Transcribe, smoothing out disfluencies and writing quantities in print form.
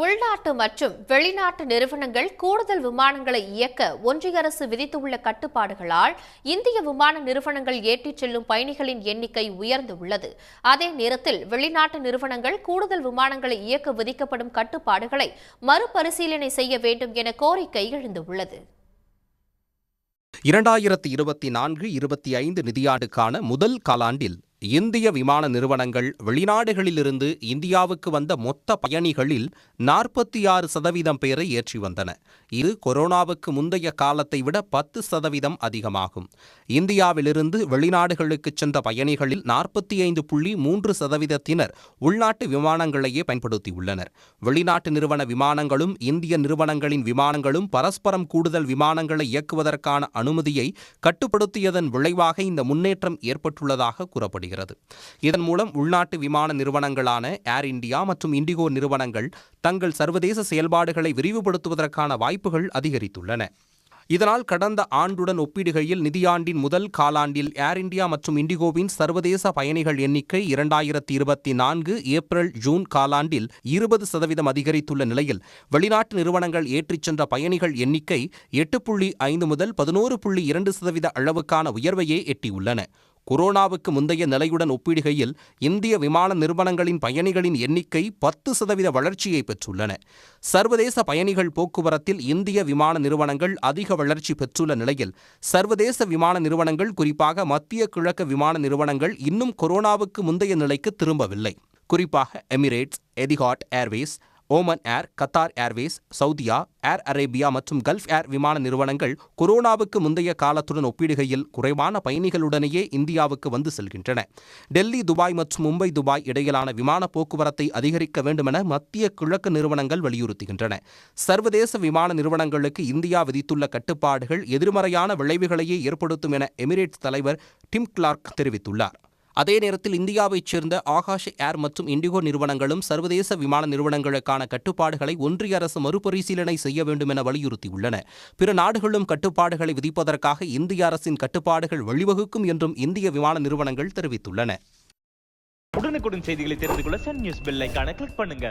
உள்நாட்டு மற்றும் வெளிநாட்டு நிறுவனங்கள் கூடுதல் விமானங்களை இயக்க ஒன்றிய அரசு விதித்துள்ள கட்டுப்பாடுகளால் இந்திய விமான நிறுவனங்கள் ஏற்றிச் செல்லும் பயணிகளின் எண்ணிக்கை உயர்ந்துள்ளது. அதே நேரத்தில் வெளிநாட்டு நிறுவனங்கள் கூடுதல் விமானங்களை இயக்க விதிக்கப்படும் கட்டுப்பாடுகளை மறுபரிசீலனை செய்ய வேண்டும் என கோரிக்கை எழுந்துள்ளது. 2024-25 நிதியாண்டுக்கான முதல் காலாண்டில் இந்திய விமான நிறுவனங்கள் வெளிநாடுகளிலிருந்து இந்தியாவுக்கு வந்த மொத்த பயணிகளில் 46% பேரை ஏற்றி வந்தன. இது கொரோனாவுக்கு முந்தைய காலத்தை விட 10% அதிகமாகும். இந்தியாவிலிருந்து வெளிநாடுகளுக்கு சென்ற பயணிகளில் 45.3% உள்நாட்டு விமானங்களையே பயன்படுத்தியுள்ளனர். வெளிநாட்டு நிறுவன விமானங்களும் இந்திய நிறுவனங்களின் விமானங்களும் பரஸ்பரம் கூடுதல் விமானங்களை இயக்குவதற்கான அனுமதியை கட்டுப்படுத்தியதன் விளைவாக இந்த முன்னேற்றம் ஏற்பட்டுள்ளதாக கூறப்படுகிறது. இதன் மூலம் உள்நாட்டு விமான நிறுவனங்களான ஏர் இந்தியா மற்றும் இண்டிகோ நிறுவனங்கள் தங்கள் சர்வதேச செயல்பாடுகளை விரிவுபடுத்துவதற்கான வாய்ப்புகள் அதிகரித்துள்ளன. இதனால் கடந்த ஆண்டுடன் ஒப்பிடுகையில் நிதியாண்டின் முதல் காலாண்டில் ஏர் இந்தியா மற்றும் இண்டிகோவின் சர்வதேச பயணிகள் எண்ணிக்கை 2024 ஏப்ரல்-ஜூன் காலாண்டில் 20% அதிகரித்துள்ள நிலையில் வெளிநாட்டு நிறுவனங்கள் ஏற்றிச் சென்ற பயணிகள் எண்ணிக்கை 8.5 முதல் 11.2% அளவுக்கான உயர்வையே எட்டியுள்ளன. கொரோனாவுக்கு முந்தைய நிலையுடன் ஒப்பிடுகையில் இந்திய விமான நிறுவனங்களின் பயணிகளின் எண்ணிக்கை 10% வளர்ச்சியை பெற்றுள்ளன. சர்வதேச பயணிகள் போக்குவரத்தில் இந்திய விமான நிறுவனங்கள் அதிக வளர்ச்சி பெற்றுள்ள நிலையில் சர்வதேச விமான நிறுவனங்கள், குறிப்பாக மத்திய கிழக்கு விமான நிறுவனங்கள் இன்னும் கொரோனாவுக்கு முந்தைய நிலைக்கு திரும்பவில்லை. குறிப்பாக எமிரேட்ஸ், எதிஹாட் ஏர்வேஸ், ஓமன் ஏர், Qatar Airways, Saudiya, Air Arabia மற்றும் கல்ஃப் ஏர் விமான நிறுவனங்கள் கொரோனாவுக்கு முந்தைய காலத்துடன் ஒப்பிடுகையில் குறைவான பயணிகளுடனேயே இந்தியாவுக்கு வந்து செல்கின்றன. டெல்லி, துபாய் மற்றும் மும்பை, துபாய் இடையிலான விமான போக்குவரத்தை அதிகரிக்க வேண்டுமென மத்திய கிழக்கு நிறுவனங்கள் வலியுறுத்துகின்றன. சர்வதேச விமான நிறுவனங்களுக்கு இந்தியா விதித்துள்ள கட்டுப்பாடுகள் எதிர்மறையான விளைவுகளையே ஏற்படுத்தும் என எமிரேட்ஸ் தலைவர் டிம் கிளார்க் தெரிவித்துள்ளார். அதே நேரத்தில் இந்தியாவைச் சேர்ந்த ஆகாஷ் ஏர் மற்றும் இண்டிகோ நிறுவனங்களும் சர்வதேச விமான நிறுவனங்களுக்கான கட்டுப்பாடுகளை ஒன்றிய அரசு மறுபரிசீலனை செய்ய வேண்டும் என வலியுறுத்தியுள்ளன. பிற நாடுகளும் கட்டுப்பாடுகளை விதிப்பதற்காக இந்திய அரசின் கட்டுப்பாடுகள் வழிவகுக்கும் என்றும் இந்திய விமான நிறுவனங்கள் தெரிவித்துள்ளன. உடனுக்குடன் செய்திகளை தெரிந்து கொள்ள சன் நியூஸ் பெல் ஐகானை கிளிக் பண்ணுங்க.